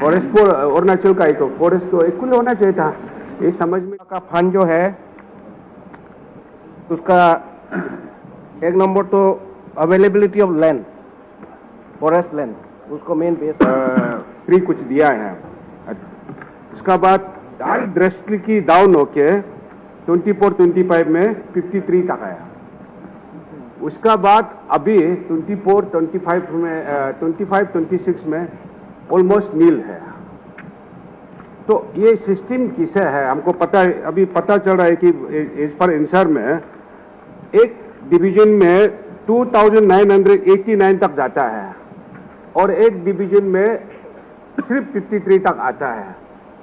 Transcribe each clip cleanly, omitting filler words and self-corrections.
Forest को अरुणाचल का एक फॉरेस्ट को इक्वल होना चाहिए था। ये समझ में का फंड जो है उसका एक नंबर तो availability of land, forest land, उसको मेन बेस फ्री कुछ दिया है। उसका बाद ड्रेस्टिकली डाउन होके 24-25 में 53 तक आया। उसका बाद अभी 24-25 में 25-26 में ऑलमोस्ट नील है। तो ये सिस्टम किसे है हमको पता है। अभी पता चल रहा है कि इस पर इंसर में एक डिवीजन में 2989 तक जाता है और एक डिवीजन में सिर्फ 53 तक आता है।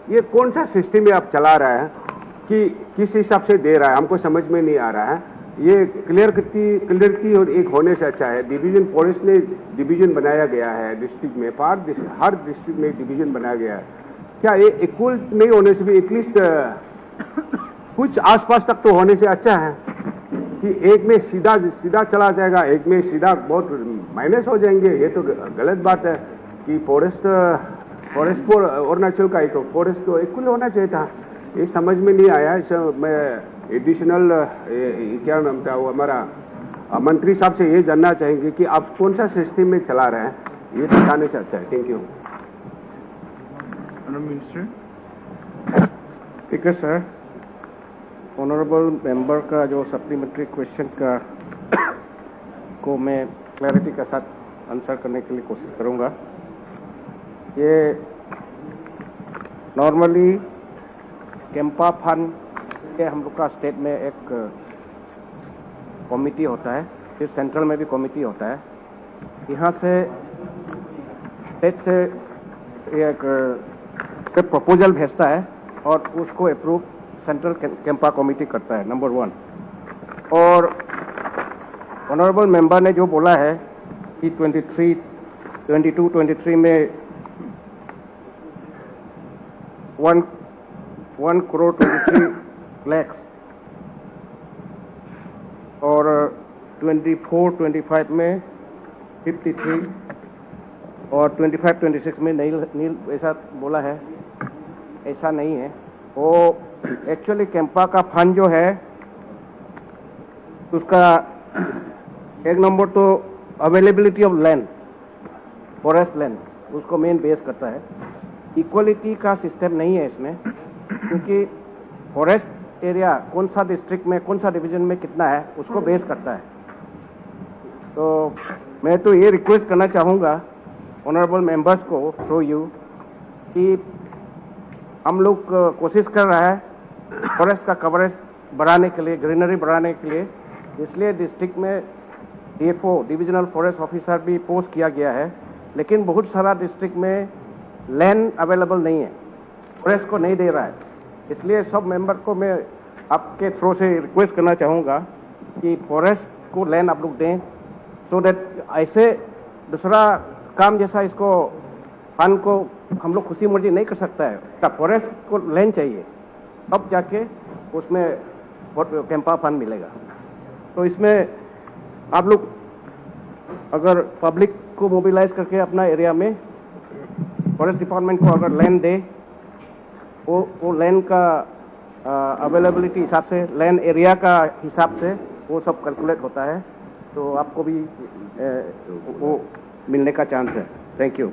ये कौन सा सिस्टम है आप चला रहा है कि किस हिसाब से दे रहा है, हमको समझ में नहीं आ रहा है। ये क्लियरिटी और एक होने से अच्छा है। डिवीजन फॉरेस्ट ने डिवीजन बनाया गया है डिस्ट्रिक्ट में, हर डिस्ट्रिक्ट में डिवीजन बनाया गया है। क्या ये इक्वल नहीं होने से भी एटलीस्ट कुछ आसपास तक तो होने से अच्छा है कि एक में सीधा चला जाएगा, एक में सीधा बहुत माइनस हो जाएंगे। ये तो गलत बात है कि फॉरेस्ट को अरुणाचल का एक फॉरेस्ट को इक्वल होना चाहिए था। ये समझ में नहीं आया। मैं एडिशनल क्या नाम था वो हमारा मंत्री साहब से ये जानना चाहेंगे कि आप कौन सा सिस्टम में चला रहे हैं, ये बताने से अच्छा है। Thank you minister. ठीक है सर, ऑनरेबल मेंबर का जो सप्लीमेंट्री क्वेश्चन का को मैं क्लैरिटी के साथ आंसर करने के लिए कोशिश करूंगा। ये नॉर्मली कैंपा फंड के हम लोग का स्टेट में एक कमिटी होता है, फिर सेंट्रल में भी कमिटी होता है। यहाँ से स्टेट से एक प्रपोजल भेजता है और उसको अप्रूव सेंट्रल कैंपा कमिटी करता है, नंबर 1। और ऑनरेबल मेंबर ने जो बोला है कि 22-23 में 1 करोड़ 23 लाख और 24-25 में 53 और 25-26 में नील ऐसा बोला है। ऐसा नहीं है। वो एक्चुअली कैंपा का फंड जो है उसका एक नंबर तो availability of land, forest land, उसको मेन बेस करता है। इक्वलिटी का सिस्टम नहीं है इसमें, क्योंकि फॉरेस्ट एरिया कौन सा डिस्ट्रिक्ट में कौन सा डिवीजन में कितना है उसको बेस करता है। तो मैं तो ये रिक्वेस्ट करना चाहूँगा ऑनरेबल मेंबर्स को थ्रू यू कि हम लोग कोशिश कर रहा है फॉरेस्ट का कवरेज बढ़ाने के लिए, ग्रीनरी बढ़ाने के लिए। इसलिए डिस्ट्रिक्ट में DFO डिविजनल फॉरेस्ट ऑफिसर भी पोस्ट किया गया है, लेकिन बहुत सारा डिस्ट्रिक्ट में लैंड अवेलेबल नहीं है, फॉरेस्ट को नहीं दे रहा है। इसलिए सब मेंबर को मैं आपके थ्रू से रिक्वेस्ट करना चाहूँगा कि फॉरेस्ट को लैंड आप लोग दें, सो दैट ऐसे दूसरा काम जैसा इसको फंड को हम लोग खुशी मर्जी नहीं कर सकता है। फॉरेस्ट को लैंड चाहिए, अब जाके उसमें कैंपा फंड मिलेगा। तो इसमें आप लोग अगर पब्लिक को मोबिलाइज करके अपना एरिया में फॉरेस्ट डिपार्टमेंट को अगर लैंड दे, वो लैंड का अवेलेबिलिटी हिसाब से, लैंड एरिया का हिसाब से वो सब कैलकुलेट होता है, तो आपको भी वो मिलने का चांस है। Thank you.